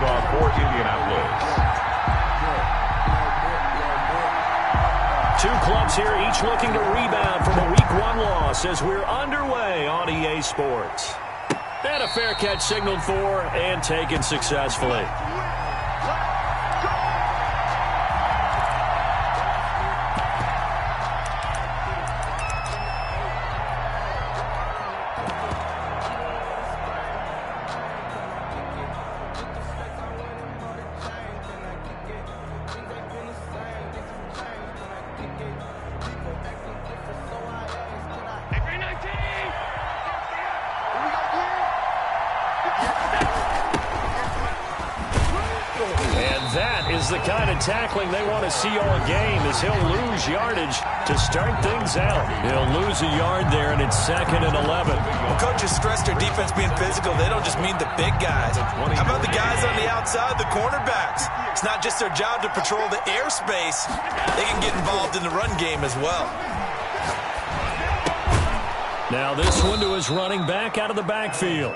kickoff for Indianapolis. Two clubs here, each looking to rebound from a Week 1 loss as we're underway on EA Sports. And a fair catch signaled for and taken successfully. The kind of tackling they want to see all game as he'll lose yardage to start things out. He'll lose a yard there, and it's 2nd and 11. Well, coaches stress their defense being physical. They don't just mean the big guys. How about the guys on the outside, the cornerbacks? It's not just their job to patrol the airspace. They can get involved in the run game as well. Now this one to his running back out of the backfield.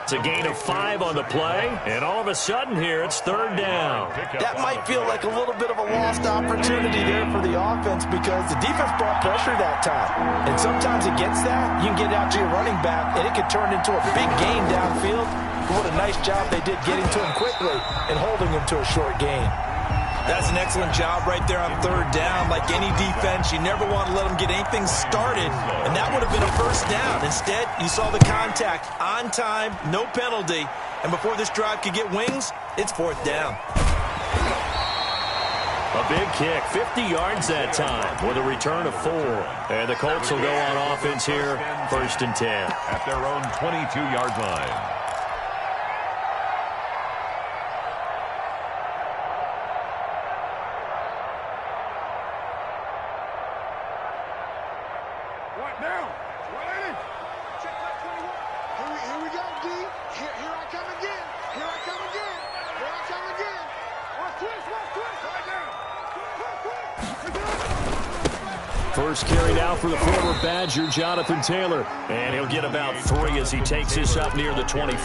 It's a gain of 5 on the play, and all of a sudden here it's 3rd down. That might feel like a little bit of a lost opportunity there for the offense because the defense brought pressure that time. And sometimes against that, you can get out to your running back, and it can turn into a big gain downfield. But what a nice job they did getting to him quickly and holding him to a short gain. That's an excellent job right there on 3rd down. Like any defense, you never want to let them get anything started, and that would have been a 1st down. Instead, you saw the contact on time, no penalty, and before this drive could get wings, it's 4th down. A big kick, 50 yards that time with a return of 4. And the Colts will go on offense here, 1st and 10. At their own 22-yard line. First carry now for the former Badger, Jonathan Taylor. And he'll get about 3 as he takes this up near the 25.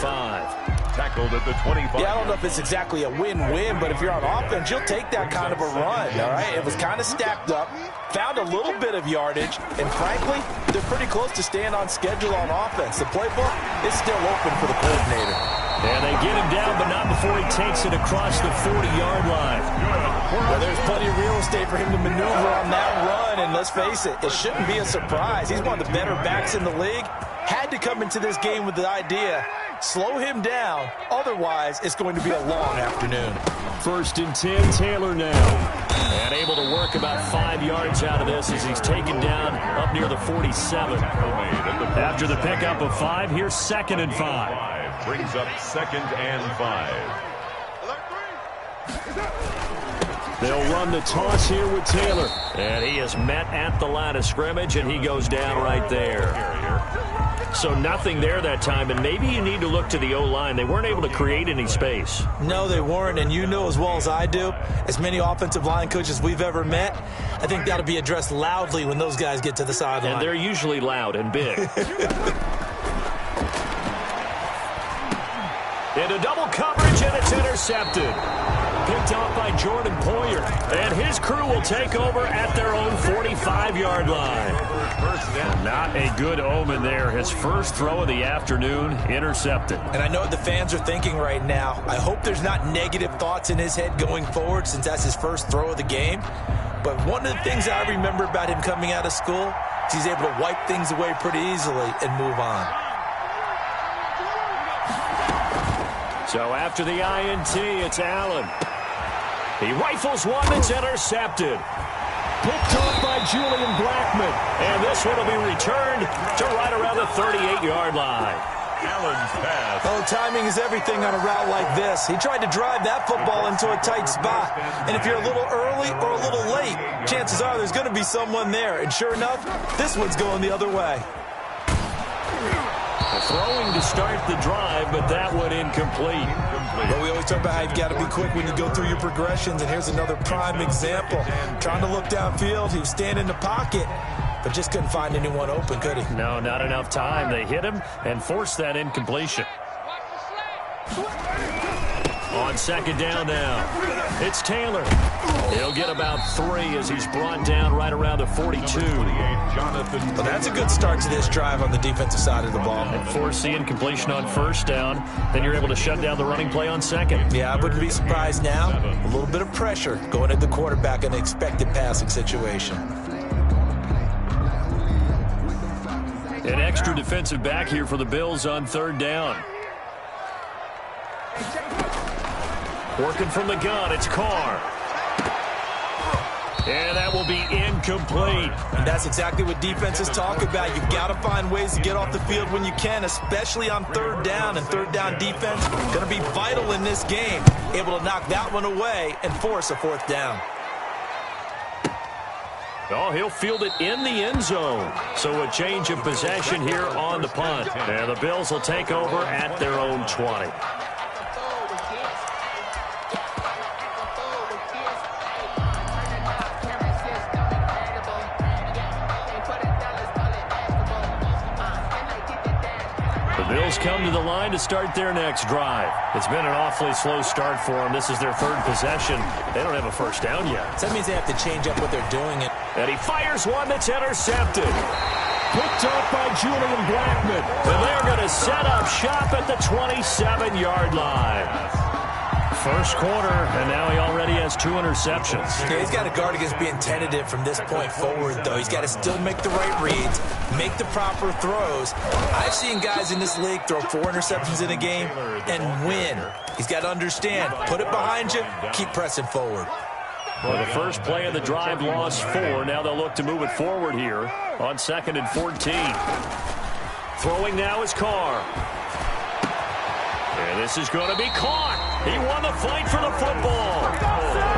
Tackled at the 25. Yeah, I don't know if it's exactly a win-win, but if you're on offense, you'll take that kind of a run, all right? It was kind of stacked up, found a little bit of yardage, and frankly, they're pretty close to staying on schedule on offense. The playbook is still open for the coordinator. And they get him down, but not before he takes it across the 40-yard line. Well, there's plenty of real estate for him to maneuver on that run, and let's face it, it shouldn't be a surprise. He's one of the better backs in the league. Had to come into this game with the idea, slow him down, otherwise it's going to be a long afternoon. 1st and 10, Taylor now. And able to work about 5 yards out of this as he's taken down up near the 47. After the pickup of 5, here's 2nd and 5. Brings up 2nd and 5. They'll run the toss here with Taylor. And he is met at the line of scrimmage, and he goes down right there. So nothing there that time, and maybe you need to look to the O-line. They weren't able to create any space. No, they weren't, and you know as well as I do, as many offensive line coaches we've ever met, I think that'll be addressed loudly when those guys get to the sideline. And they're usually loud and big. Into double coverage, and it's intercepted. Picked off by Jordan Poyer. And his crew will take over at their own 45-yard line. Not a good omen there. His first throw of the afternoon, intercepted. And I know what the fans are thinking right now. I hope there's not negative thoughts in his head going forward since that's his first throw of the game. But one of the things I remember about him coming out of school is he's able to wipe things away pretty easily and move on. So after the INT, it's Allen. He rifles one that's intercepted. Picked off by Julian Blackman. And this one will be returned to right around the 38-yard line. Allen's pass. Oh, timing is everything on a route like this. He tried to drive that football into a tight spot. And if you're a little early or a little late, chances are there's going to be someone there. And sure enough, this one's going the other way. Throwing to start the drive, but that one incomplete. Well, we always talk about how you've got to be quick when you go through your progressions, and here's another prime example. Trying to look downfield, he was standing in the pocket, but just couldn't find anyone open, could he? No, not enough time. They hit him and forced that incompletion. On second down now, it's Taylor. He'll get about 3 as he's brought down right around the 42. Well, that's a good start to this drive on the defensive side of the ball. And forcing completion on first down, then you're able to shut down the running play on second. Yeah, I wouldn't be surprised now. A little bit of pressure going at the quarterback in an expected passing situation. An extra defensive back here for the Bills on third down. Working from the gun, it's Carr. And that will be incomplete. And that's exactly what defenses talk about. You've got to find ways to get off the field when you can, especially on third down. And third down defense going to be vital in this game. Able to knock that one away and force a fourth down. Oh, he'll field it in the end zone. So a change of possession here on the punt. And the Bills will take over at their own 20. Bills come to the line to start their next drive. It's been an awfully slow start for them. This is their third possession. They don't have a first down yet. So that means they have to change up what they're doing. And he fires one that's intercepted. Picked off by Julian Blackman. And they're going to set up shop at the 27-yard line. First quarter, and now he already has 2 interceptions. Yeah, he's got to guard against being tentative from this point forward, though. He's got to still make the right reads, make the proper throws. I've seen guys in this league throw 4 interceptions in a game and win. He's got to understand, put it behind you, keep pressing forward. Well, the first play of the drive lost 4. Now they'll look to move it forward here on 2nd and 14. Throwing now is Carr. And this is going to be caught. He won the fight for the football.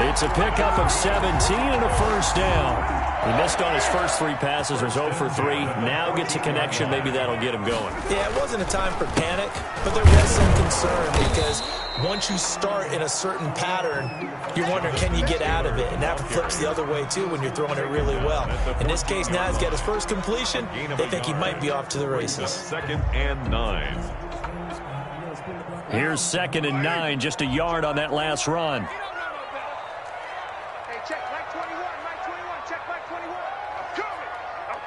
It's a pickup of 17 and a first down. He missed on his first 3 passes, was 0 for 3. Now gets a connection. Maybe that'll get him going. Yeah, it wasn't a time for panic, but there was some concern because once you start in a certain pattern, you're wondering, can you get out of it? And that flips the other way, too, when you're throwing it really well. In this case, now he's got his first completion. They think he might be off to the races. 2nd and 9. Here's 2nd and 9, just a yard on that last run. Hey, check Mike 21, Mike 21, check Mike 21. I'm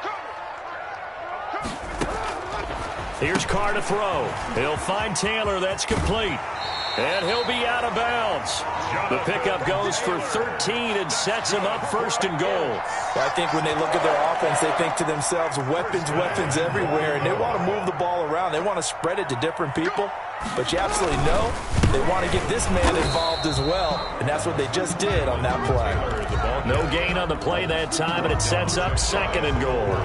coming. Here's Carr to throw. He'll find Taylor. That's complete. And he'll be out of bounds. The pickup goes for 13 and sets him up 1st and goal. Well, I think when they look at their offense, they think to themselves, weapons, weapons everywhere, and they want to move the ball around. They want to spread it to different people. But you absolutely know they want to get this man involved as well, and that's what they just did on that play. No gain on the play that time, and it sets up 2nd and goal.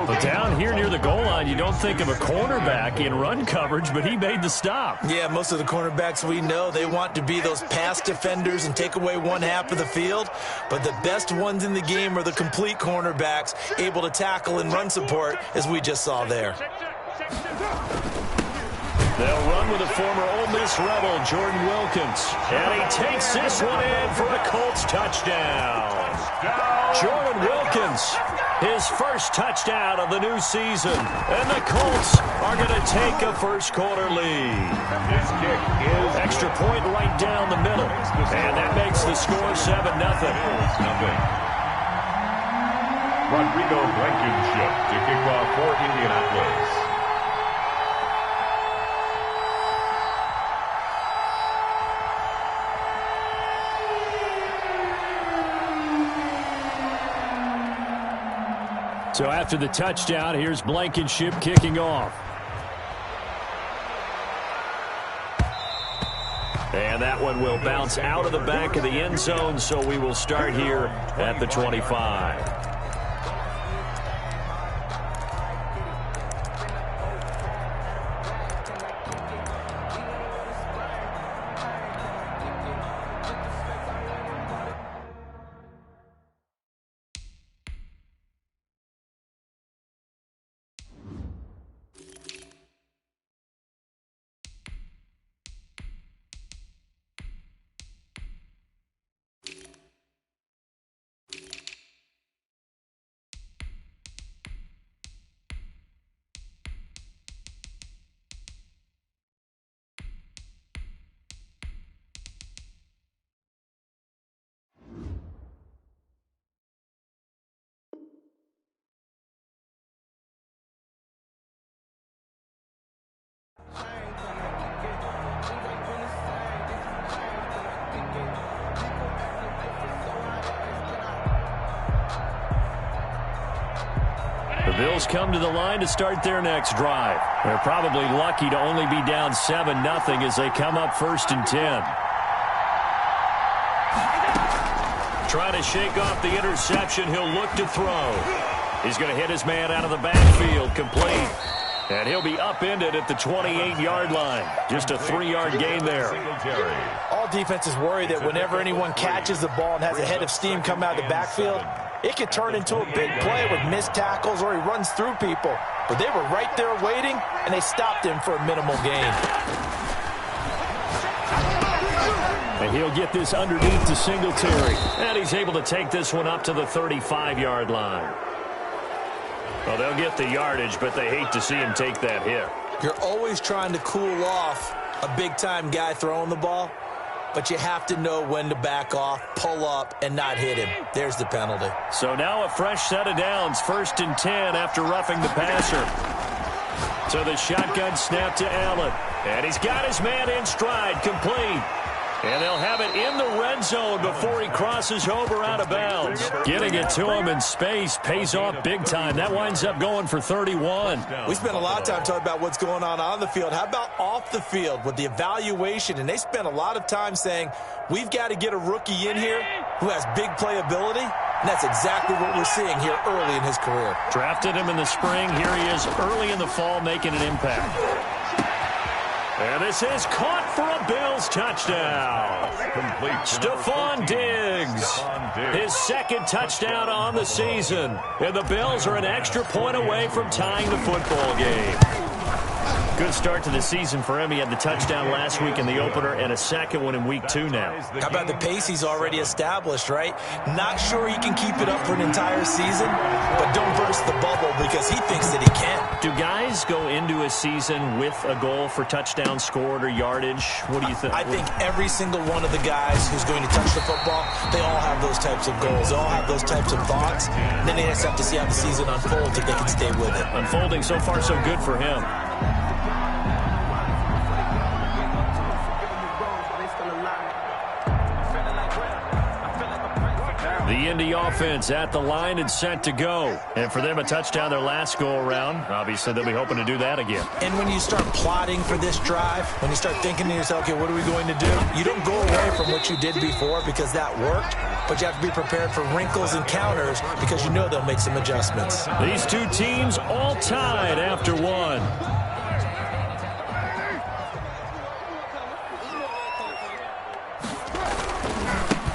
But down here near the goal line, you don't think of a cornerback in run coverage, but he made the stop. Yeah, most of the cornerbacks we know, they want to be those pass defenders and take away one half of the field. But the best ones in the game are the complete cornerbacks, able to tackle and run support, as we just saw there. They'll run with a former Ole Miss Rebel, Jordan Wilkins. And he takes this one in for a Colts touchdown. Jordan Wilkins, his first touchdown of the new season. And the Colts are going to take a first quarter lead. This kick is extra point right down the middle. And that makes the score 7-0. Rodrigo Blankenship to kick off for Indianapolis. So after the touchdown, here's Blankenship kicking off. And that one will bounce out of the back of the end zone, so we will start here at the 25. Bills come to the line to start their next drive. They're probably lucky to only be down 7-0 as they come up 1st and 10. Trying to shake off the interception. He'll look to throw. He's going to hit his man out of the backfield. Complete. And he'll be upended at the 28-yard line. Just a 3-yard gain there. All defenses worry that whenever anyone catches the ball and has a head of steam come out of the backfield, it could turn into a big play with missed tackles or he runs through people. But they were right there waiting, and they stopped him for a minimal gain. And he'll get this underneath to Singletary. And he's able to take this one up to the 35-yard line. Well, they'll get the yardage, but they hate to see him take that hit. You're always trying to cool off a big-time guy throwing the ball, but you have to know when to back off, pull up, and not hit him. There's the penalty. So now a fresh set of downs, 1st and 10 after roughing the passer. So the shotgun snap to Allen. And he's got his man in stride, complete. And they'll have it in the red zone before he crosses over out of bounds. Getting it to him in space pays off big time. That winds up going for 31. We spent a lot of time talking about what's going on the field. How about off the field with the evaluation? And they spent a lot of time saying, we've got to get a rookie in here who has big playability. And that's exactly what we're seeing here early in his career. Drafted him in the spring. Here he is early in the fall making an impact. And this is caught for a Bills touchdown. Complete. Stephon Diggs. His second touchdown on the season. And the Bills are an extra point away from tying the football game. Good start to the season for him. He had the touchdown last week in the opener and a second one in week 2 now. How about the pace he's already established, right? Not sure he can keep it up for an entire season, but don't burst the bubble because he thinks that he can. Do guys go into a season with a goal for touchdown scored or yardage? What do you think? I think every single one of the guys who's going to touch the football, they all have those types of goals. They all have those types of thoughts. And then they just have to see how the season unfolds if they can stay with it. Unfolding so far so good for him. The Indy offense at the line and set to go. And for them, a touchdown their last go-around. Obviously, they'll be hoping to do that again. And when you start plotting for this drive, when you start thinking to yourself, okay, what are we going to do? You don't go away from what you did before because that worked, but you have to be prepared for wrinkles and counters because you know they'll make some adjustments. These two teams all tied after one.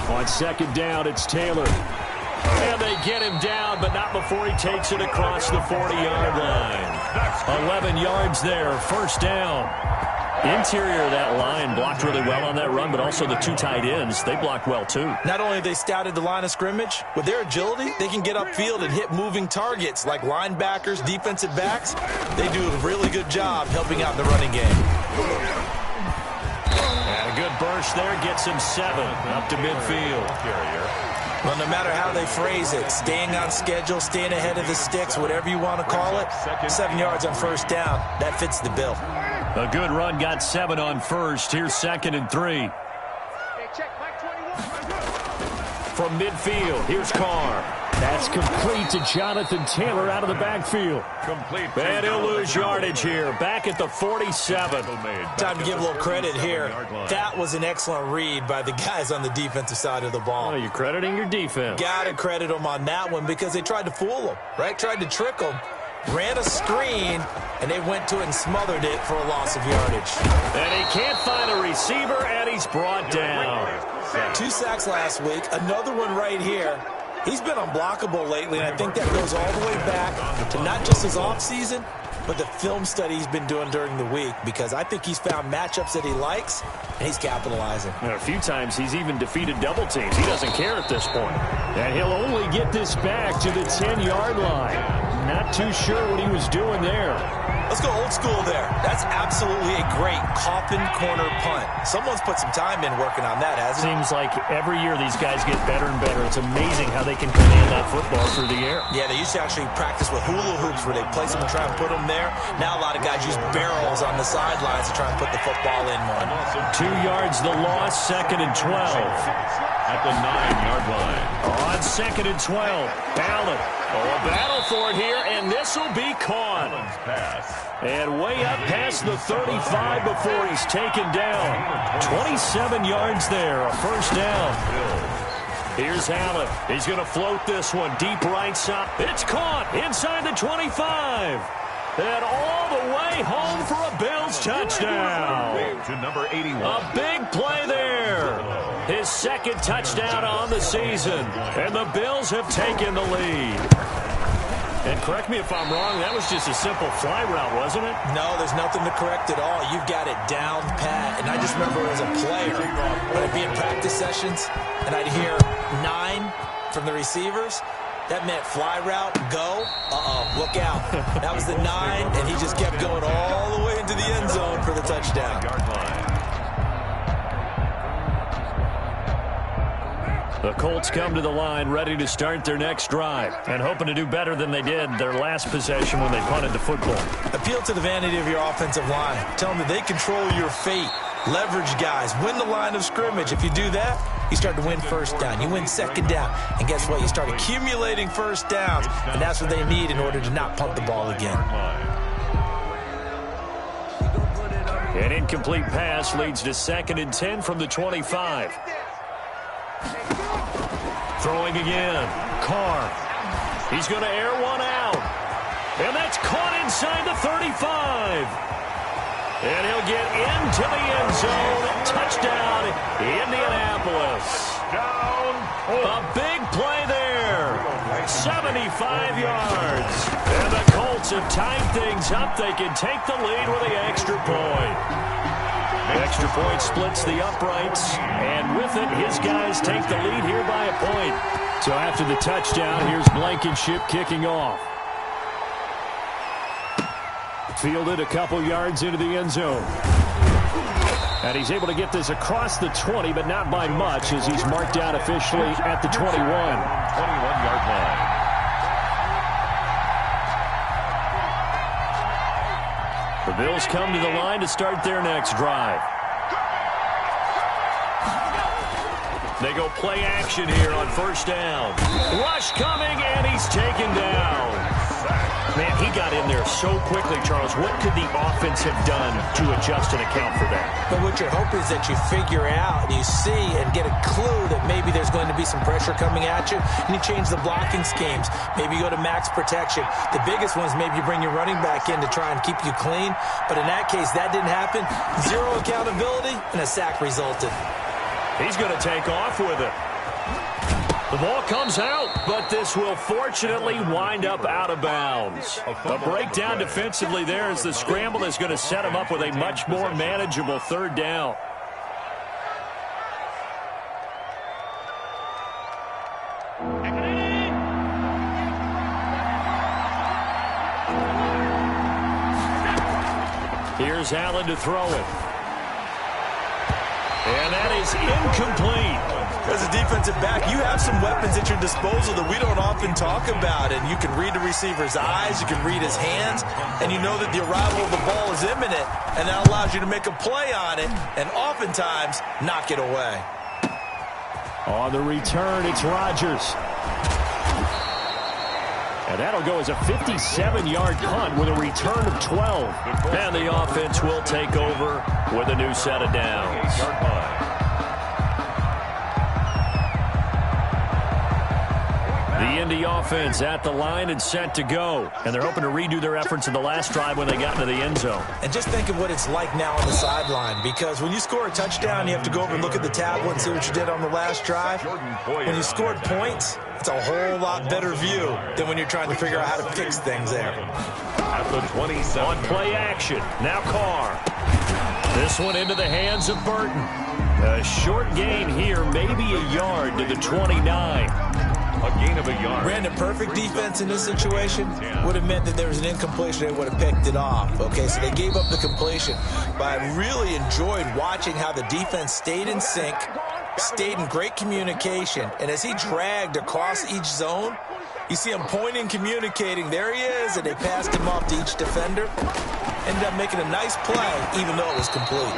On second down, it's Taylor. And they get him down, but not before he takes it across the 40-yard line. 11 yards there, first down. Interior of that line blocked really well on that run, but also the two tight ends, they blocked well too. Not only have they scouted the line of scrimmage, with their agility, they can get upfield and hit moving targets like linebackers, defensive backs. They do a really good job helping out in the running game. And a good burst there gets him 7 up to midfield. Well, no matter how they phrase it, staying on schedule, staying ahead of the sticks, whatever you want to call it, 7 yards on first down, that fits the bill. A good run got 7 on first. Here's 2nd and 3. Hey, check, Mike 21. From midfield, here's Carr. That's complete to Jonathan Taylor out of the backfield. Complete. And he'll lose yardage here. Back at the 47. Time to give a little credit here. That was an excellent read by the guys on the defensive side of the ball. Oh, you're crediting your defense. Got to credit them on that one because they tried to fool them, right? Tried to trick them. Ran a screen, and they went to it and smothered it for a loss of yardage. And he can't find a receiver, and he's brought down. 2 sacks last week. Another one right here. He's been unblockable lately, and I think that goes all the way back to not just his offseason, but the film study he's been doing during the week, because I think he's found matchups that he likes, and he's capitalizing. And a few times he's even defeated double teams. He doesn't care at this point. And he'll only get this back to the 10-yard line. Not too sure what he was doing there. Let's go old school there. That's absolutely a great coffin corner punt. Someone's put some time in working on that, hasn't it? Seems like every year these guys get better and better. It's amazing how they can command that football through the air. Yeah, they used to actually practice with hula hoops where they place them and try and put them there. Now a lot of guys use barrels on the sidelines to try and put the football in one. 2 yards the loss, 2nd and 12. At the 9-yard line. On 2nd and 12, Allen. Oh, a battle for it here, and this will be caught. And way up past the 35 before he's taken down. 27 yards there, a first down. Here's Allen. He's going to float this one deep right side. It's caught inside the 25. And all the way home for a Bills touchdown. To number 81. A big play there. His second touchdown on the season. And the Bills have taken the lead. And correct me if I'm wrong, that was just a simple fly route, wasn't it? No, there's nothing to correct at all. You've got it down pat. And I just remember as a player, when I'd be in practice sessions, and I'd hear 9 from the receivers, that meant fly route, go, look out. That was the 9, and he just kept going all the way into the end zone for the touchdown. The Colts come to the line ready to start their next drive and hoping to do better than they did their last possession when they punted the football. Appeal to the vanity of your offensive line. Tell them that they control your fate. Leverage guys. Win the line of scrimmage. If you do that, you start to win first down. You win second down. And guess what? You start accumulating first downs. And that's what they need in order to not punt the ball again. An incomplete pass leads to 2nd and 10 from the 25. Throwing again. Carr. He's going to air one out. And that's caught inside the 35. And he'll get into the end zone. Touchdown, Indianapolis. A big play there. 75 yards. And the Colts have tied things up. They can take the lead with the extra point. The extra point splits the uprights, and with it, his guys take the lead here by a point. So after the touchdown, here's Blankenship kicking off. Fielded a couple yards into the end zone. And he's able to get this across the 20, but not by much, as he's marked down officially at the 21. 21-yard line. The Bills come to the line to start their next drive. They go play action here on first down. Rush coming, and he's taken down. Man, he got in there so quickly, Charles. What could the offense have done to adjust and account for that? But what you're hoping is that you figure out and you see and get a clue that maybe there's going to be some pressure coming at you, and you change the blocking schemes. Maybe you go to max protection. The biggest one is maybe you bring your running back in to try and keep you clean. But in that case, that didn't happen. Zero accountability, and a sack resulted. He's going to take off with it. The ball comes out, but this will fortunately wind up out of bounds. A breakdown defensively there as the scramble is going to set him up with a much more manageable third down. Here's Allen to throw it. And that is incomplete. As a defensive back, you have some weapons at your disposal that we don't often talk about. And you can read the receiver's eyes, you can read his hands, and you know that the arrival of the ball is imminent, and that allows you to make a play on it and oftentimes knock it away. On the return, it's Rodgers. And that'll go as a 57-yard punt with a return of 12. And the offense will take over with a new set of downs. The Indy offense at the line and set to go. And they're hoping to redo their efforts in the last drive when they got into the end zone. And just think of what it's like now on the sideline, because when you score a touchdown, you have to go over and look at the tablet and see what you did on the last drive. When you scored points, it's a whole lot better view than when you're trying to figure out how to fix things there. At the 27. On play action, now Carr. This one into the hands of Burton. A short gain here, maybe a yard to the 29. A gain of a yard. Brandon, perfect defense in this situation would have meant that there was an incompletion. They would have picked it off. Okay, so they gave up the completion. But I really enjoyed watching how the defense stayed in sync, stayed in great communication. And as he dragged across each zone, you see him pointing, communicating. There he is, and they passed him off to each defender. Ended up making a nice play, even though it was complete.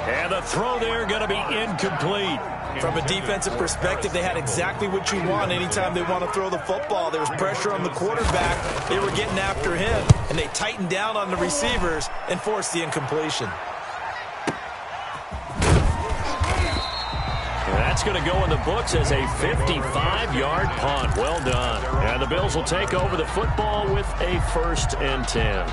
And the throw there going to be incomplete. From a defensive perspective, they had exactly what you want anytime they want to throw the football. There was pressure on the quarterback. They were getting after him, and they tightened down on the receivers and forced the incompletion. That's going to go in the books as a 55-yard punt. Well done. And the Bills will take over the football with a 1st and 10.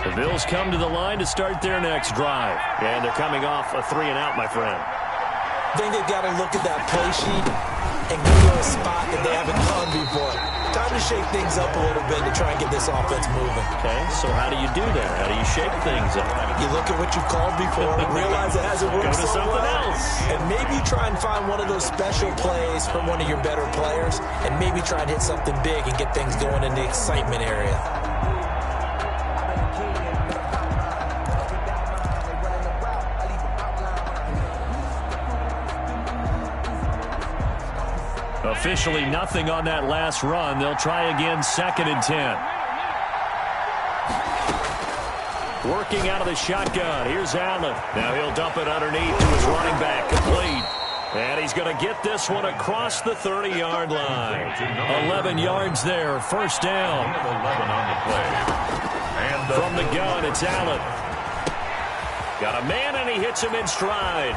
The Bills come to the line to start their next drive. And they're coming off a 3-and-out, my friend. I think they've got to look at that play sheet and go to a spot that they haven't done before. Time to shake things up a little bit to try and get this offense moving. Okay, so how do you do that? How do you shake things up? You look at what you've called before, realize it hasn't worked Go to so something well, else. and maybe try and find one of those special plays from one of your better players, and maybe try and hit something big and get things going in the excitement area. Officially nothing on that last run. They'll try again, 2nd and 10. Working out of the shotgun. Here's Allen. Now he'll dump it underneath to his running back. Complete. And he's going to get this one across the 30-yard line. 11 yards there. 1st down. 11 on the play. And from the gun, it's Allen. Got a man, and he hits him in stride.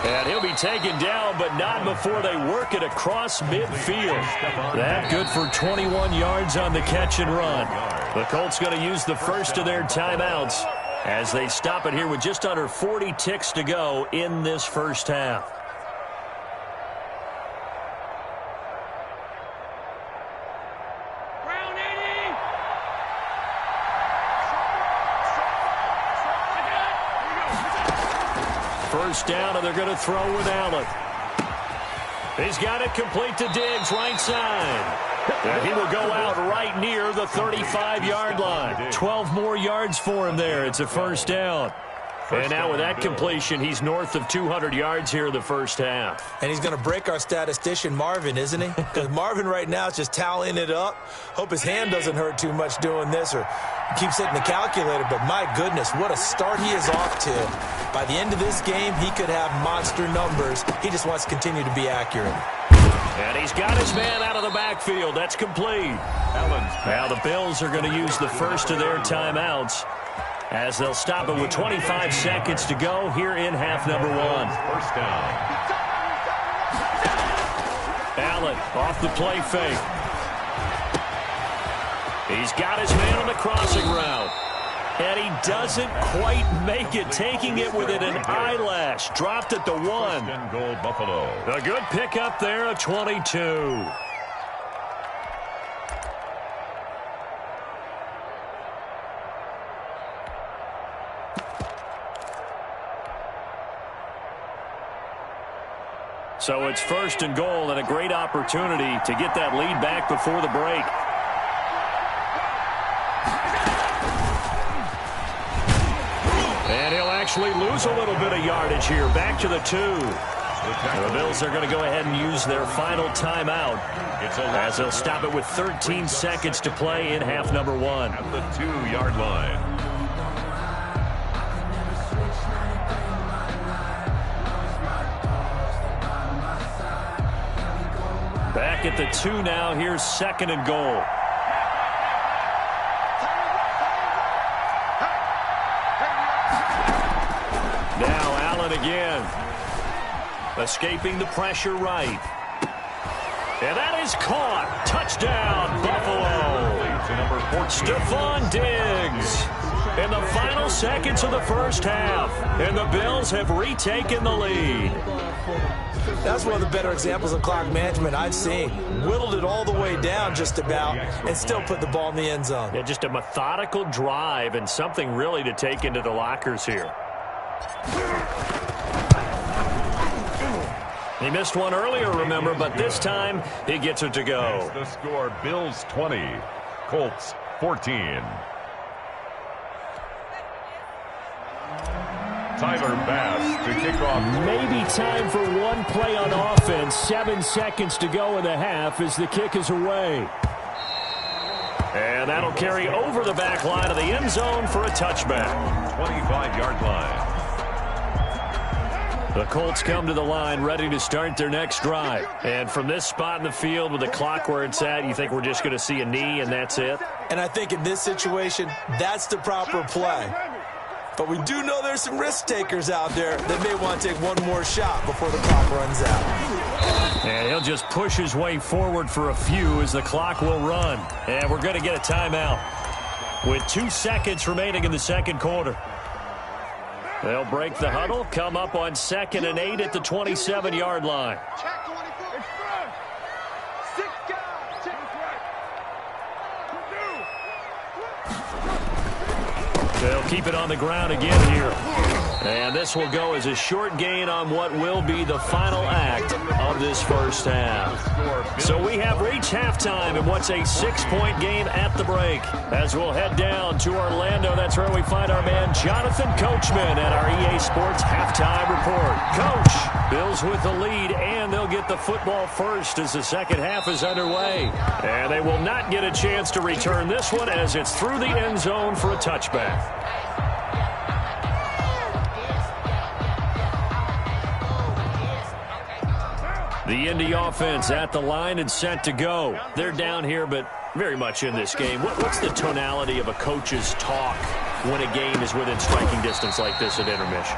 And he'll be taken down, but not before they work it across midfield. That good for 21 yards on the catch and run. The Colts going to use the first of their timeouts as they stop it here with just under 40 ticks to go in this first half. First down, and they're going to throw with Allen. He's got it complete to Diggs, right side. And he will go out right near the 35-yard line. 12 more yards for him there. It's a 1st down. And now with that completion, he's north of 200 yards here in the first half. And he's going to break our statistician, Marvin, isn't he? Because Marvin right now is just tallying it up. Hope his hand doesn't hurt too much doing this or keeps hitting the calculator. But my goodness, what a start he is off to. By the end of this game, he could have monster numbers. He just wants to continue to be accurate. And he's got his man out of the backfield. That's complete. Now the Bills are going to use the first of their timeouts as they'll stop it with 25 seconds to go here in half number 1. 1st down. Allen off the play fake. He's got his man on the crossing route. And he doesn't quite make it, taking it within an eyelash. Dropped at the 1. 1st and goal, Buffalo. A good pickup there, a 22. So it's 1st and goal, and a great opportunity to get that lead back before the break. And he'll actually lose a little bit of yardage here. Back to the 2. The Bills are going to go ahead and use their final timeout as they'll stop it with 13 seconds to play in half number 1. At the 2-yard line. Back at the 2 now. Here's 2nd and goal. Now Allen again. Escaping the pressure right. And that is caught. Touchdown, Buffalo. Stephon Diggs in the final seconds of the first half. And the Bills have retaken the lead. That's one of the better examples of clock management I've seen. Whittled it all the way down just about and still put the ball in the end zone. Yeah, just a methodical drive and something really to take into the lockers here. He missed one earlier, remember, but this time he gets it to go. The score, Bills 20, Colts 14. Tyler Bass to kick off. Maybe time for one play on offense. 7 seconds to go in the half as the kick is away. And that'll carry over the back line of the end zone for a touchback. 25-yard line. The Colts come to the line ready to start their next drive. And from this spot in the field with the clock where it's at, you think we're just going to see a knee and that's it? And I think in this situation, that's the proper play. But we do know there's some risk takers out there that may want to take one more shot before the clock runs out. And he'll just push his way forward for a few as the clock will run. And we're going to get a timeout with 2 seconds remaining in the second quarter. They'll break the huddle, come up on 2nd and 8 at the 27-yard line. Check 24. It's front. 6 guys. Check right. They'll keep it on the ground again here. And this will go as a short gain on what will be the final act of this first half. So we have reached halftime in what's a 6-point game at the break. As we'll head down to Orlando, that's where we find our man Jonathan Coachman at our EA Sports Halftime Report. Coach, Bills with the lead, and they'll get the football first as the second half is underway. And they will not get a chance to return this one as it's through the end zone for a touchback. The Indy offense at the line and set to go. They're down here, but very much in this game. What's the tonality of a coach's talk when a game is within striking distance like this at intermission?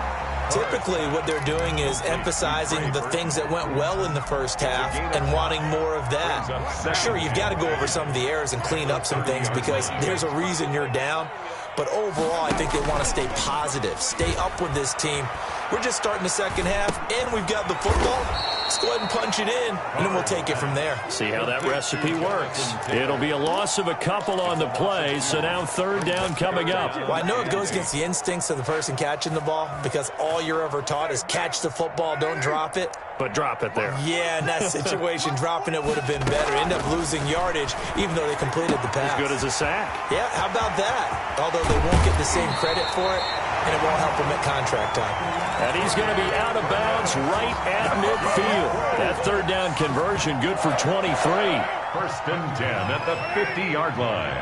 Typically, what they're doing is emphasizing the things that went well in the first half and wanting more of that. Sure, you've got to go over some of the errors and clean up some things because there's a reason you're down. But overall, I think they want to stay positive, stay up with this team. We're just starting the second half, and we've got the football. Let's go ahead and punch it in, and then we'll take it from there. See how that recipe works. It'll be a loss of a couple on the play, so now third down coming up. Well, I know it goes against the instincts of the person catching the ball because all you're ever taught is catch the football, don't drop it. But drop it there. Yeah, in that situation, dropping it would have been better. End up losing yardage, even though they completed the pass. As good as a sack. Yeah, how about that? Although they won't get the same credit for it, and it won't help them at contract time. And he's going to be out of bounds right at midfield. That third down conversion good for 23. 1st and 10 at the 50-yard line.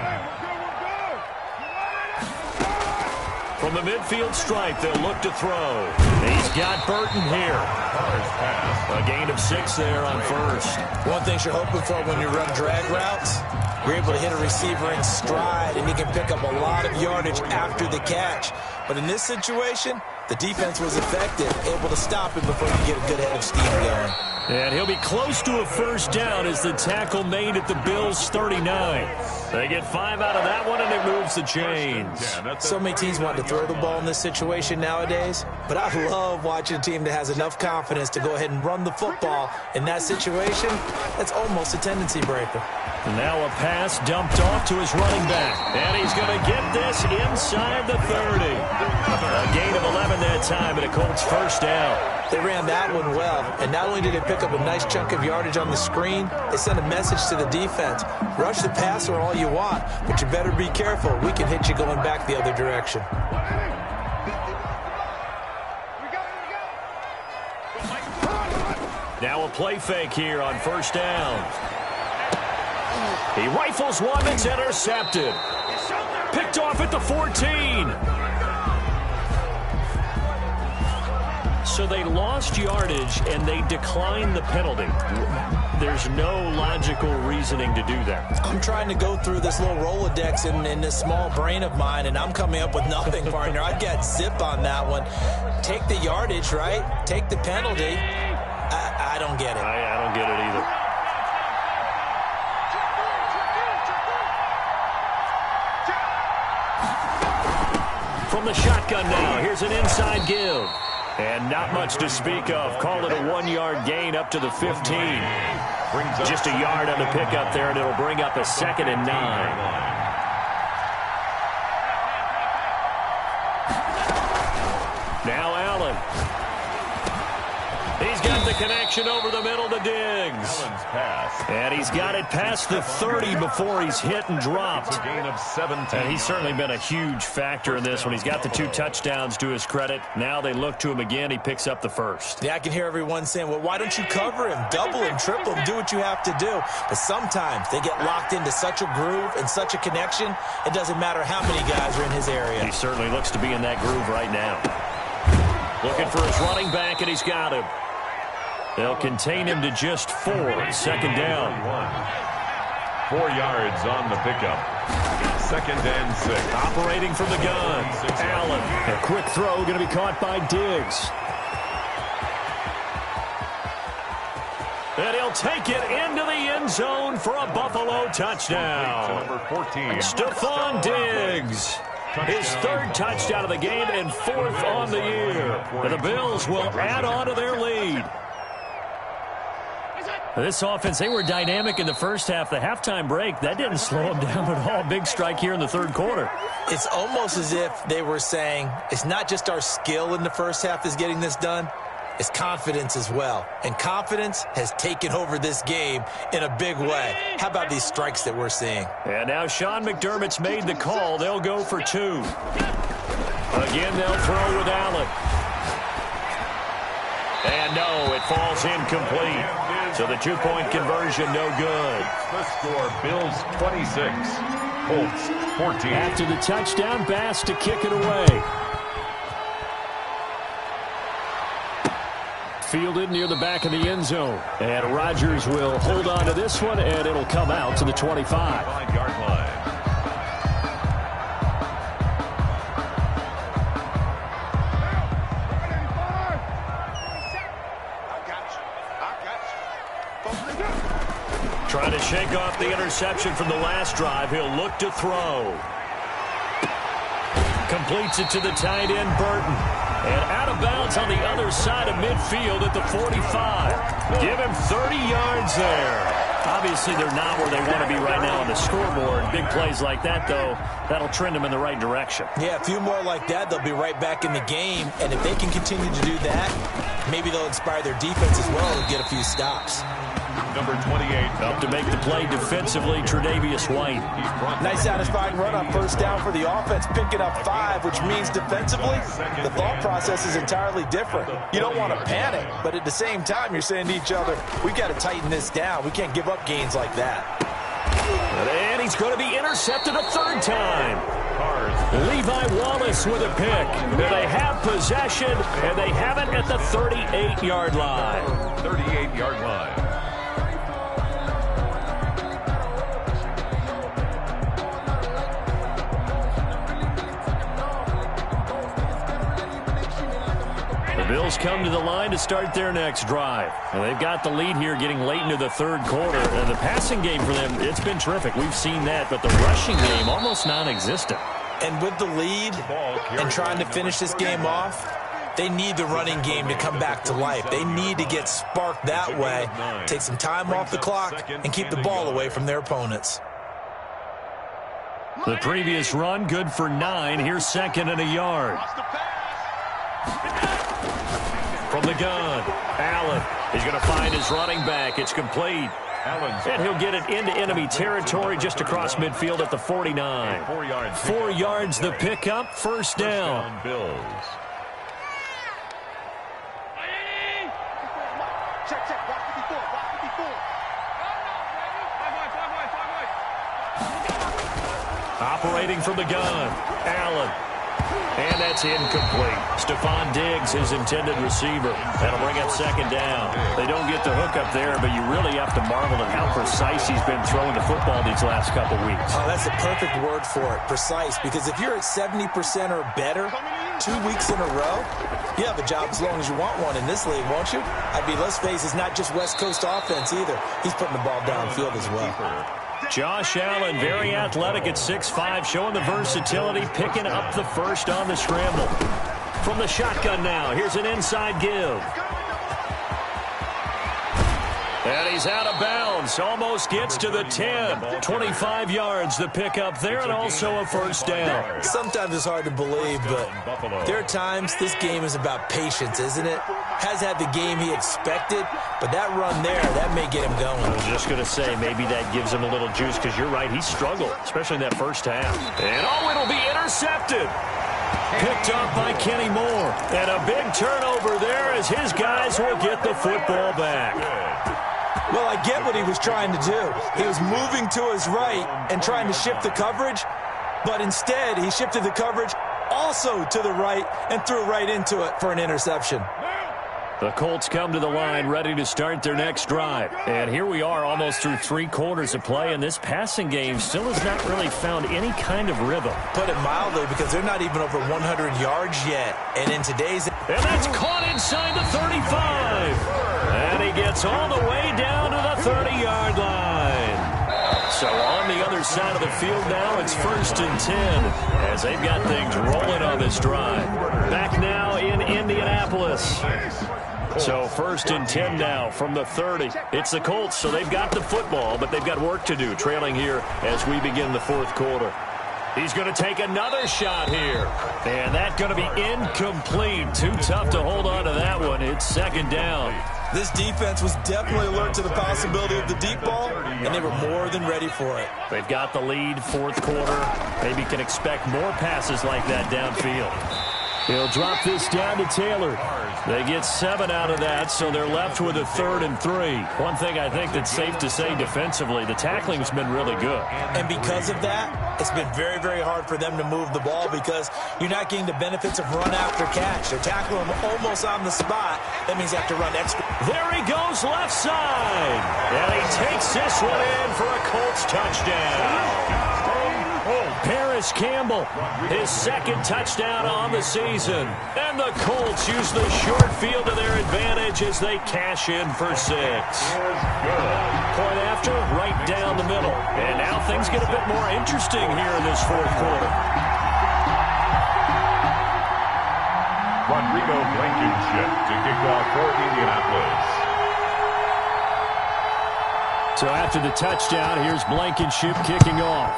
From the midfield stripe, they'll look to throw. He's got Burton here. A gain of 6 there on first. One thing you're hoping for when you run drag routes, you're able to hit a receiver in stride, and he can pick up a lot of yardage after the catch. But in this situation, the defense was effective, able to stop him before you get a good head of steam going. And he'll be close to a first down as the tackle made at the Bills' 39. They get 5 out of that one, and it moves the chains. So many teams want to throw the ball in this situation nowadays, but I love watching a team that has enough confidence to go ahead and run the football. In that situation, that's almost a tendency breaker. And now a pass dumped off to his running back. And he's going to get this inside the 30. A gain of 11 that time, and a Colts first down. They ran that one well, and not only did they pick up a nice chunk of yardage on the screen, they sent a message to the defense. Rush the passer all you want, but you better be careful. We can hit you going back the other direction. Now a play fake here on first down. He rifles one that's intercepted. Picked off at the 14. So they lost yardage, and they declined the penalty. There's no logical reasoning to do that. I'm trying to go through this little Rolodex in this small brain of mine, and I'm coming up with nothing, partner. I've got zip on that one. Take the yardage, right? Take the penalty. I don't get it. I don't get it either. From the shotgun now, here's an inside give. And not much to speak of. Call it a 1-yard gain up to the 15. Just a yard on the pickup there, and it'll bring up a 2nd and 9. Now Allen. He's got And the connection over the middle to Diggs. And he's got it past the 30 before he's hit and dropped. A gain of 17. And he's certainly been a huge factor in this one. He's got the 2 touchdowns to his credit. Now they look to him again. He picks up the first. Yeah, I can hear everyone saying, well, why don't you cover him? Double him, triple him, do what you have to do. But sometimes they get locked into such a groove and such a connection, it doesn't matter how many guys are in his area. He certainly looks to be in that groove right now. Looking for his running back, and he's got him. They'll contain him to just 4. Second down. 4 yards on the pickup. Second and 6. Operating from the gun. Allen. A quick throw going to be caught by Diggs. And he'll take it into the end zone for a Buffalo touchdown. Number 14. Stephon Diggs. His 3rd touchdown of the game and 4th on the year. And the Bills will add on to their lead. This offense, they were dynamic in the first half. The halftime break, that didn't slow them down at all. Big strike here in the 3rd quarter. It's almost as if they were saying, it's not just our skill in the first half that's getting this done. It's confidence as well. And confidence has taken over this game in a big way. How about these strikes that we're seeing? And now Sean McDermott's made the call. They'll go for 2. Again, they'll throw with Allen. And no, it falls incomplete. So the 2-point conversion, no good. The score, Bills 26, Colts 14. After the touchdown, Bass to kick it away. Fielded near the back of the end zone. And Rodgers will hold on to this one, and it'll come out to the 25. 5-yard line. Trying to shake off the interception from the last drive. He'll look to throw. Completes it to the tight end, Burton. And out of bounds on the other side of midfield at the 45. Give him 30 yards there. Obviously, they're not where they want to be right now on the scoreboard. Big plays like that, though, that'll trend them in the right direction. Yeah, a few more like that, they'll be right back in the game. And if they can continue to do that, maybe they'll inspire their defense as well and get a few stops. Number 28. Up to make the play defensively, Tre'Davious White. Nice satisfying run on first down for the offense, picking up 5, which means defensively, the thought process is entirely different. You don't want to panic, but at the same time, you're saying to each other, we've got to tighten this down. We can't give up gains like that. And he's going to be intercepted a 3rd time. Levi Wallace with a pick. And they have possession, and they have it at the 38-yard line. 38-yard line. Bills come to the line to start their next drive. And they've got the lead here getting late into the 3rd quarter. And the passing game for them, it's been terrific. We've seen that. But the rushing game, almost non-existent. And with the lead and trying to finish this game off, they need the running game to come back to life. They need to get sparked that way, take some time off the clock, and keep the ball away from their opponents. The previous run, good for 9. Here's 2nd and a yard. From the gun, Allen. He's going to find his running back. It's complete. And he'll get it into enemy territory just across midfield at the 49. 4 yards the pickup, first down. Bills. Operating from the gun, Allen. And that's incomplete. Stephon Diggs, his intended receiver. That'll bring up 2nd down. They don't get the hook up there, but you really have to marvel at how precise he's been throwing the football these last couple weeks. Oh, that's the perfect word for it, precise. Because if you're at 70% or better 2 weeks in a row, you have a job as long as you want one in this league, won't you? I mean, let's face it, it's not just West Coast offense either. He's putting the ball downfield as well. Josh Allen, very athletic at 6'5", showing the versatility, picking up the first on the scramble. From the shotgun now, here's an inside give. And he's out of bounds. Almost gets to the 10. 25 yards the pick up there, and also a first down. Sometimes it's hard to believe, but there are times this game is about patience, isn't it? Has had the game he expected, but that run there, that may get him going. I was just going to say, maybe that gives him a little juice, because you're right, he struggled, especially in that first half. And it'll be intercepted. Picked up by Kenny Moore. And a big turnover there as his guys will get the football back. Well, I get what he was trying to do. He was moving to his right and trying to shift the coverage, but instead he shifted the coverage also to the right and threw right into it for an interception. The Colts come to the line ready to start their next drive. And here we are almost through 3 quarters of play, and this passing game still has not really found any kind of rhythm. Put it mildly, because they're not even over 100 yards yet. And in today's... And that's caught inside the 35. And he gets all the way down to the 30-yard line. So on the other side of the field now, it's 1st and 10 as they've got things rolling on this drive. Back now in Indianapolis. So 1st and 10 now from the 30. It's the Colts, so they've got the football, but they've got work to do, trailing here as we begin the 4th quarter. He's going to take another shot here. And that's going to be incomplete. Too tough to hold on to that one. It's 2nd down. This defense was definitely alert to the possibility of the deep ball, and they were more than ready for it. They've got the lead, 4th quarter. Maybe can expect more passes like that downfield. He'll drop this down to Taylor. They get 7 out of that, so they're left with a 3rd and 3. One thing I think that's safe to say defensively, the tackling's been really good. And because of that, it's been very, very hard for them to move the ball because you're not getting the benefits of run after catch. They're tackling them almost on the spot. That means they have to run extra. There he goes left side. And he takes this one in for a Colts touchdown. Paris Campbell, his 2nd touchdown on the season. And the Colts use the short field to their advantage as they cash in for 6. Point after, right down the middle. And now things get a bit more interesting here in this 4th quarter. Rodrigo Blankenship to kick off for Indianapolis. So after the touchdown, here's Blankenship kicking off.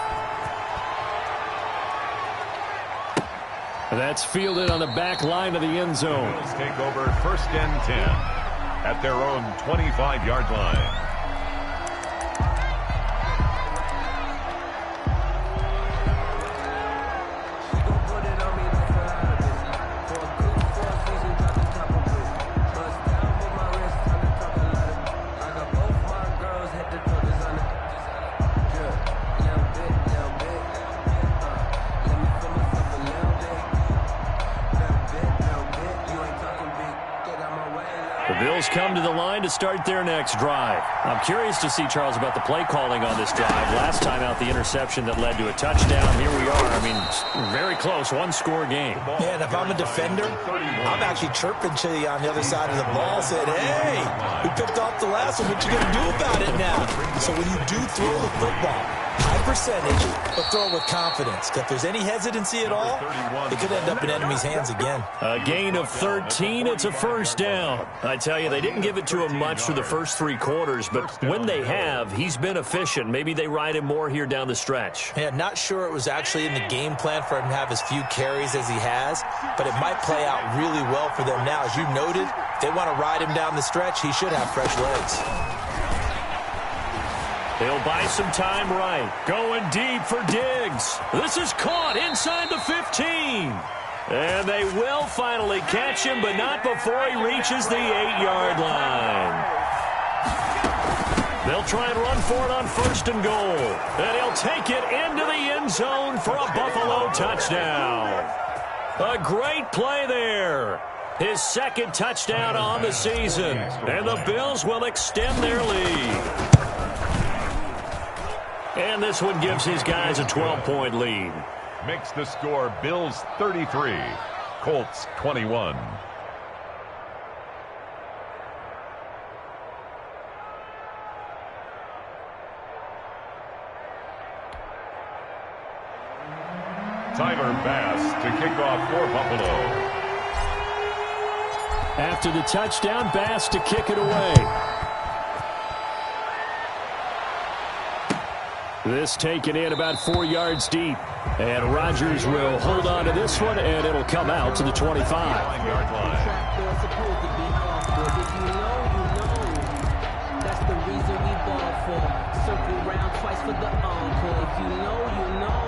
That's fielded on the back line of the end zone. Bills take over 1st and 10 at their own 25-yard line. Come to the line to start their next drive. I'm curious to see, Charles, about the play calling on this drive. Last time out, the interception that led to a touchdown. Here we are. I mean, very close, 1-score game. Man, if I'm a defender, I'm actually chirping to you on the other side of the ball, saying, hey, we picked off the last one. What you going to do about it now? So when you do throw the football, high percentage, but throw it with confidence. If there's any hesitancy at all, it could end up in enemy's hands again. A gain of 13, it's a 1st down. I tell you, they didn't give it to him much for the first 3 quarters, but when they have, he's been efficient. Maybe they ride him more here down the stretch. Yeah, not sure it was actually in the game plan for him to have as few carries as he has, but it might play out really well for them now. As you noted, if they want to ride him down the stretch, he should have fresh legs. They'll buy some time right. Going deep for Diggs. This is caught inside the 15. And they will finally catch him, but not before he reaches the 8-yard line. They'll try and run for it on 1st and goal. And he'll take it into the end zone for a Buffalo touchdown. A great play there. His 2nd touchdown on the season. And the Bills will extend their lead. And this one gives his guys a 12-point lead. Makes the score Bills 33, Colts 21. Tyler Bass to kick off for Buffalo. After the touchdown, Bass to kick it away. This taken in about 4 yards deep. And Rodgers will hold on to this one, and it'll come out to the 25. That's the reason we ball for. Circle round twice for the encore. If you know, you know.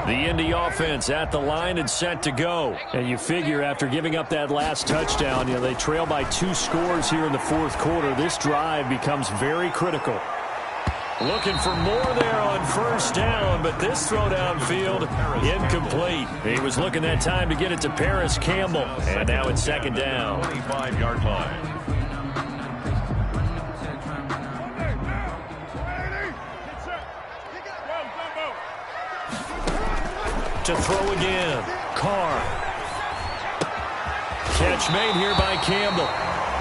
The Indy offense at the line and set to go. And you figure after giving up that last touchdown, they trail by 2 scores here in the fourth quarter. This drive becomes very critical. Looking for more there on first down, but this throw downfield incomplete. He was looking that time to get it to Paris Campbell. And now it's second down. 25-yard line. To throw again. Carr. Catch made here by Campbell.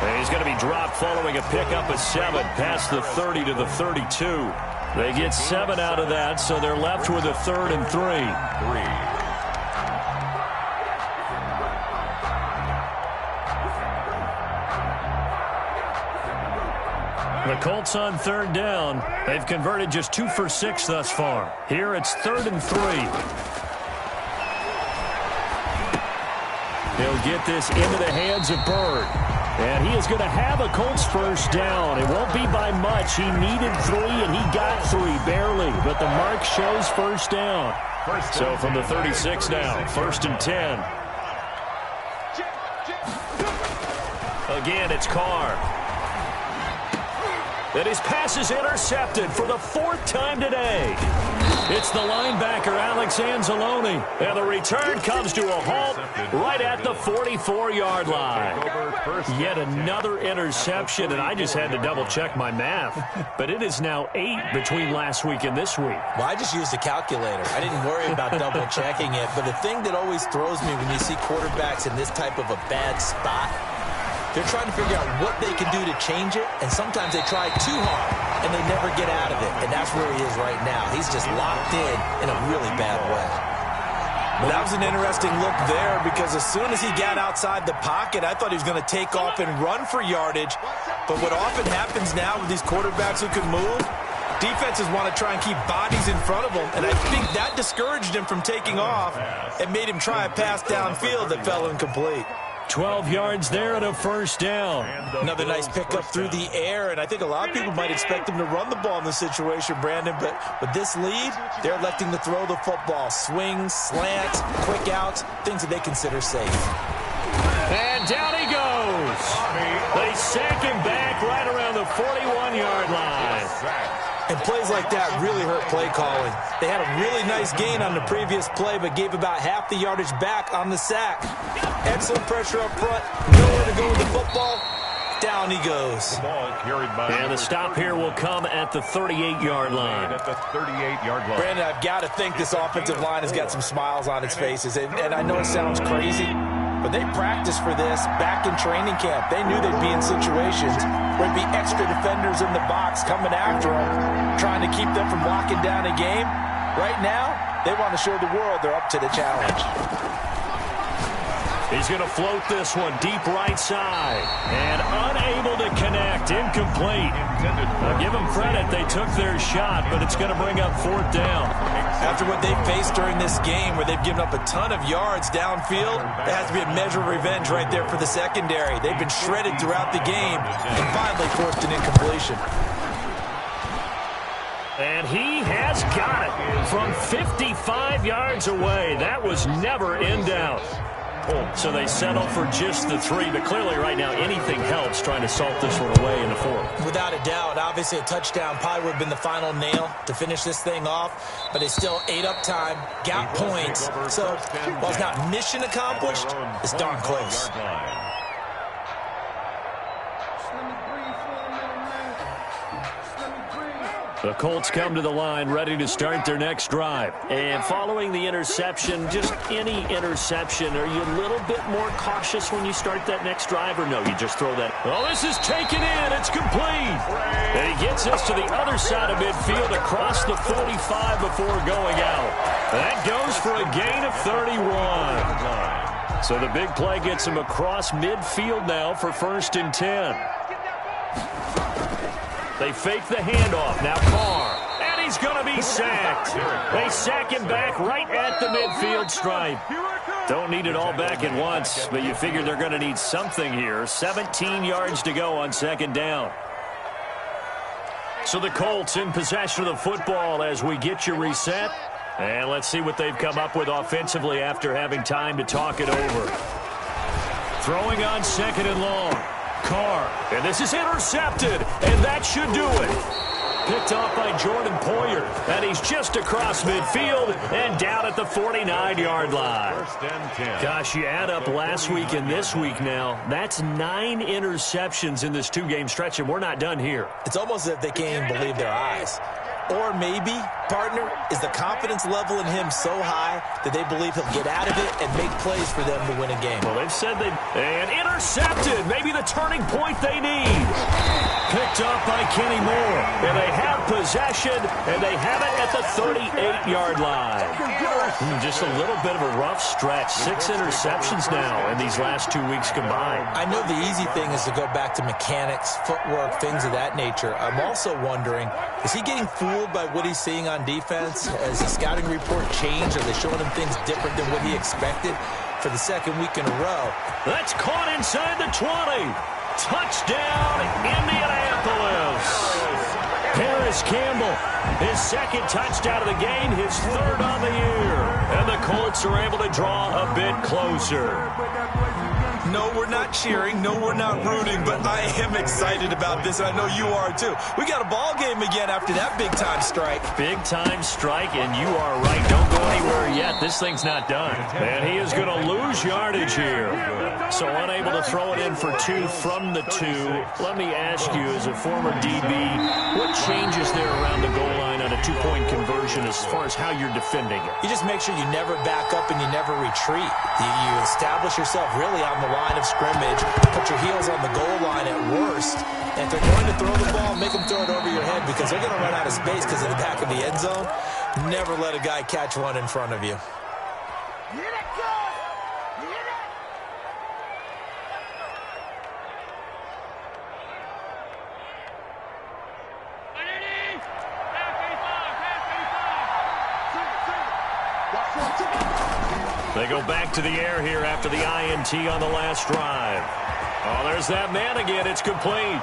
And he's going to be dropped following a pickup of 7 past the 30 to the 32. They get 7 out of that, so they're left with a 3rd and 3. The Colts on 3rd down. They've converted just 2 for 6 thus far. Here it's 3rd and 3. He'll get this into the hands of Bird. And he is going to have a Colts first down. It won't be by much. He needed 3, and he got 3, barely. But the mark shows first down. So from the 36 now, 1st and 10. Again, it's Carr. And his pass is intercepted for the 4th time today. It's the linebacker, Alex Anzalone. And the return comes to a halt right at the 44-yard line. Yet another interception, and I just had to double-check my math. But it is now 8 between last week and this week. Well, I just used a calculator. I didn't worry about double-checking it. But the thing that always throws me when you see quarterbacks in this type of a bad spot, they're trying to figure out what they can do to change it, and sometimes they try too hard, and they never get out of it. And that's where he is right now. He's just locked in a really bad way. Well, that was an interesting look there because as soon as he got outside the pocket, I thought he was going to take off and run for yardage. But what often happens now with these quarterbacks who can move, defenses want to try and keep bodies in front of them, and I think that discouraged him from taking off and made him try a pass downfield that fell incomplete. 12 yards there and a first down. Another nice pickup through the air, and I think a lot of people might expect him to run the ball in this situation, Brandon, but with this lead, they're electing to throw the football. Swings, slants, quick outs, things that they consider safe. And down he goes. They sack him back right around the 41-yard line. And plays like that really hurt play calling. They had a really nice gain on the previous play, but gave about half the yardage back on the sack. Excellent pressure up front. Nowhere to go with the football. Down he goes. And the stop here will come at the 38-yard line. Brandon, I've got to think this offensive line has got some smiles on its faces. And I know it sounds crazy, but they practiced for this back in training camp. They knew they'd be in situations where there'd be extra defenders in the box coming after them, trying to keep them from locking down a game. Right now, they want to show the world they're up to the challenge. He's going to float this one deep right side. And unable to connect. Incomplete. Now give them credit. They took their shot, but it's going to bring up 4th down. After what they've faced during this game where they've given up a ton of yards downfield, there has to be a measure of revenge right there for the secondary. They've been shredded throughout the game and finally forced an incompletion. And he has got it from 55 yards away. That was never in doubt. So they settle for just the 3, but clearly right now anything helps trying to salt this one away in the 4th. Without a doubt, obviously a touchdown probably would have been the final nail to finish this thing off, but they still ate up time, got points. So while it's not mission accomplished, it's darn close. The Colts come to the line ready to start their next drive. And following the interception, just any interception, are you a little bit more cautious when you start that next drive, or no, you just throw that? Oh, this is taken in. It's complete. And he gets us to the other side of midfield across the 45 before going out. That goes for a gain of 31. So the big play gets him across midfield now for 1st and 10. They fake the handoff. Now Carr. And he's going to be sacked. They sack him back right at the midfield stripe. Don't need it all back at once, but you figure they're going to need something here. 17 yards to go on 2nd down. So the Colts in possession of the football as we get you reset. And let's see what they've come up with offensively after having time to talk it over. Throwing on 2nd and long. Carr. And this is intercepted. And that should do it. Picked off by Jordan Poyer. And he's just across midfield and down at the 49-yard line. 1st and 10. Gosh, you add up last week and this week now. That's 9 interceptions in this 2-game stretch, and we're not done here. It's almost as if they can't even believe their eyes. Or maybe, partner, is the confidence level in him so high that they believe he'll get out of it and make plays for them to win a game. Well, they've said they... And intercepted! Maybe the turning point they need. Picked off by Kenny Moore. And they have possession, and they have it at the 38-yard line. Just a little bit of a rough stretch. 6 interceptions now in these last 2 weeks combined. I know the easy thing is to go back to mechanics, footwork, things of that nature. I'm also wondering, is he getting fooled by what he's seeing on defense? Has the scouting report changed? Are they showing him things different than what he expected for the 2nd week in a row? That's caught inside the 20. Touchdown, Indianapolis. Paris Campbell, his 2nd touchdown of the game, his 3rd on the year. And the Colts are able to draw a bit closer. No, we're not cheering. No, we're not rooting. But I am excited about this, and I know you are too. We got a ball game again after that big-time strike. Big-time strike, and you are right. Don't go anywhere yet. This thing's not done. And he is going to lose yardage here. So unable to throw it in for 2 from the 2. Let me ask you, as a former DB, what changes there around the goal line on a 2-point conversion as far as how you're defending it? You just make sure you never back up and you never retreat. You establish yourself really on the line of scrimmage, put your heels on the goal line at worst, and if they're going to throw the ball, make them throw it over your head because they're going to run out of space because of the back of the end zone. Never let a guy catch one in front of you. They go back to the air here after the INT on the last drive. Oh, there's that man again. It's complete.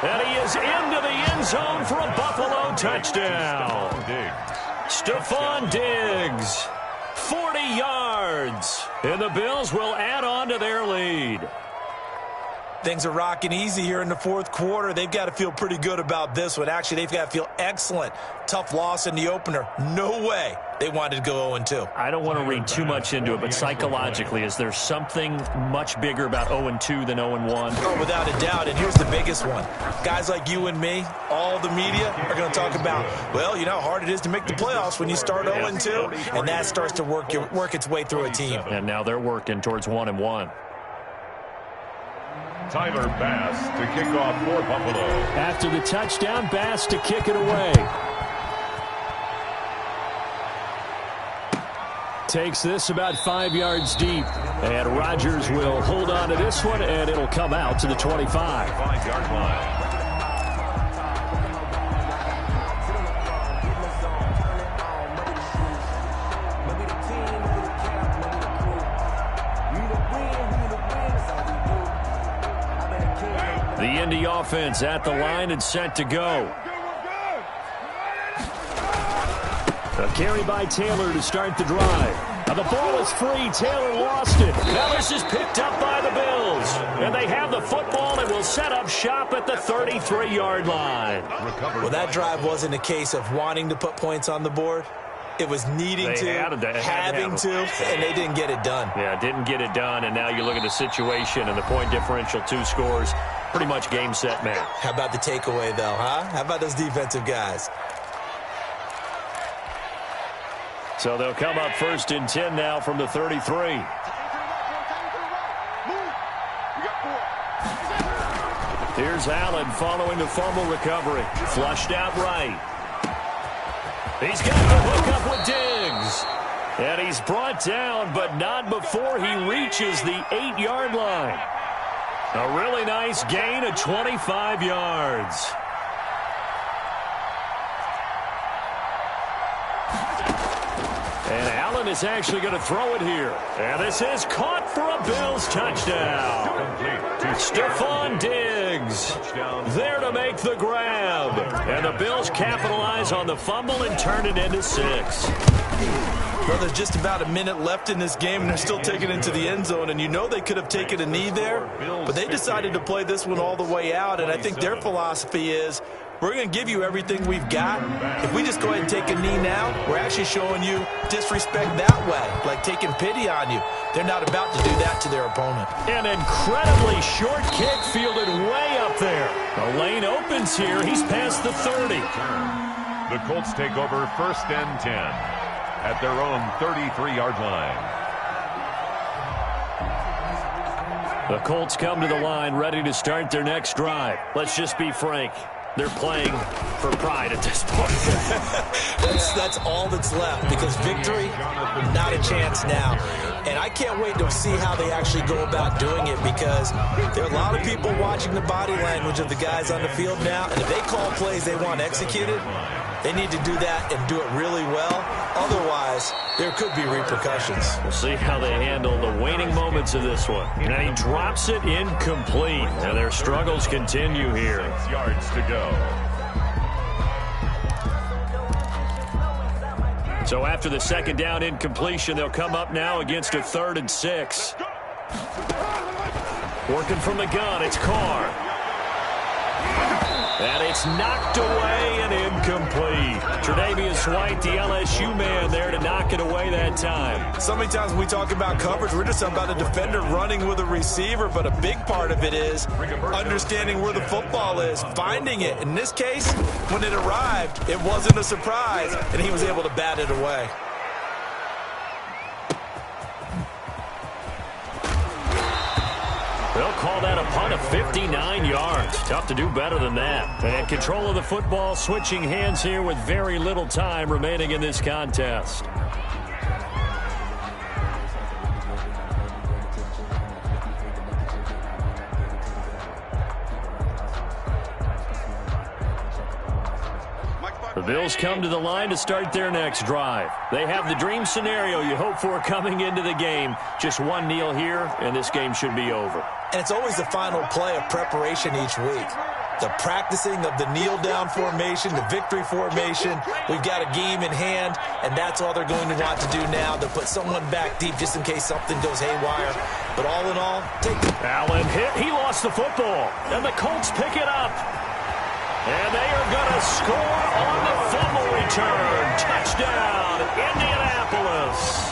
And he is into the end zone for a Buffalo touchdown. Stephon Diggs, 40 yards. And the Bills will add on to their lead. Things are rocking easy here in the 4th quarter. They've got to feel pretty good about this one. Actually, they've got to feel excellent. Tough loss in the opener. No way they wanted to go 0-2. I don't want to read too much into it, but psychologically, is there something much bigger about 0-2 than 0-1? Oh, without a doubt, and here's the biggest one. Guys like you and me, all the media, are going to talk about, well, you know how hard it is to make the playoffs when you start 0-2, and that starts to work its way through a team. And now they're working towards 1-1. Tyler Bass to kick off for Buffalo. After the touchdown, Bass to kick it away. Takes this about 5 yards deep. And Rodgers will hold on to this one, and it'll come out to the 25. 5-yard line. The Indy offense at the line and set to go. A carry by Taylor to start the drive. Now the ball is free. Taylor lost it. Now this is picked up by the Bills. And they have the football and will set up shop at the 33-yard line. Well, that drive wasn't a case of wanting to put points on the board. It was needing having to, and they didn't get it done. Yeah, didn't get it done, and now you look at the situation and the point differential, 2 scores, pretty much game, set, match. How about the takeaway, though, huh? How about those defensive guys? So they'll come up 1st and 10 now from the 33. Here's Allen following the fumble recovery. Flushed out right. He's got the hook up with Diggs. And he's brought down, but not before he reaches the 8-yard line. A really nice gain of 25 yards. And Allen is actually going to throw it here. And this is caught for a Bills touchdown. Stephon Diggs there to make the grab. And the Bills capitalize on the fumble and turn it into 6. Well, there's just about a minute left in this game, and they're still taking it into the end zone. And you know they could have taken a knee there, but they decided to play this one all the way out. And I think their philosophy is, we're going to give you everything we've got. If we just go ahead and take a knee now, we're actually showing you disrespect that way, like taking pity on you. They're not about to do that to their opponent. An incredibly short kick fielded way up there. The lane opens here. He's past the 30. The Colts take over 1st and 10 at their own 33-yard line. The Colts come to the line ready to start their next drive. Let's just be frank. They're playing for pride at this point. That's all that's left, because victory, not a chance now. And I can't wait to see how they actually go about doing it, because there are a lot of people watching the body language of the guys on the field now, and if they call plays they want executed, they need to do that and do it really well. Otherwise, there could be repercussions. We'll see how they handle the waning moments of this one. And he drops it incomplete. And their struggles continue here. 6 yards to go. So after the second down incompletion, they'll come up now against a 3rd and 6. Working from the gun, it's Carr. And it's knocked away and incomplete. Tre'Davious White, the LSU man, there to knock it away that time. So many times when we talk about coverage, we're just about a defender running with a receiver, but a big part of it is understanding where the football is, finding it. In this case, when it arrived, it wasn't a surprise, and he was able to bat it away. They'll call that a punt of 59 yards. Tough to do better than that. And control of the football, switching hands here with very little time remaining in this contest. The Bills come to the line to start their next drive. They have the dream scenario you hope for coming into the game. Just one kneel here, and this game should be over. And it's always the final play of preparation each week. The practicing of the kneel-down formation, the victory formation. We've got a game in hand, and that's all they're going to want to do now. They'll put someone back deep just in case something goes haywire. But all in all, take the... Allen hit. He lost the football. And the Colts pick it up. And they are going to score on the fumble return. Touchdown, Indianapolis.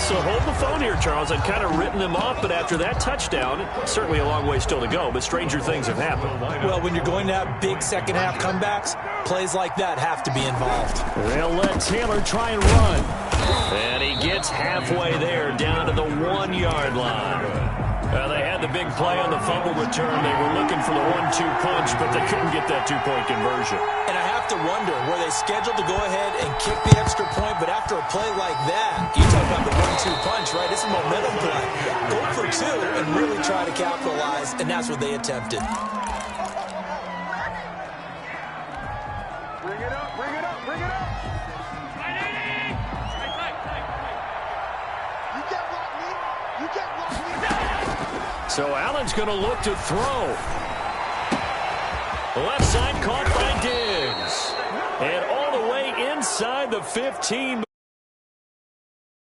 So hold the phone here, Charles. I'd kind of written them off, but after that touchdown, certainly a long way still to go, but stranger things have happened. Well, when you're going to have big second-half comebacks, plays like that have to be involved. They'll let Taylor try and run. And he gets halfway there, down to the 1-yard line. They had the big play on the fumble return. They were looking for the 1-2 punch, but they couldn't get that 2-point conversion. And I have to wonder, were they scheduled to go ahead and kick the extra point, but after a play like that, you talk about the 1-2 punch, right? It's a momentum play. Go for 2 and really try to capitalize, and that's what they attempted. Bring it up, bring it up, bring it up. You can't block me. You can't block me. So Allen's going to look to throw. The left side caught by Diggs. And all the way inside the 15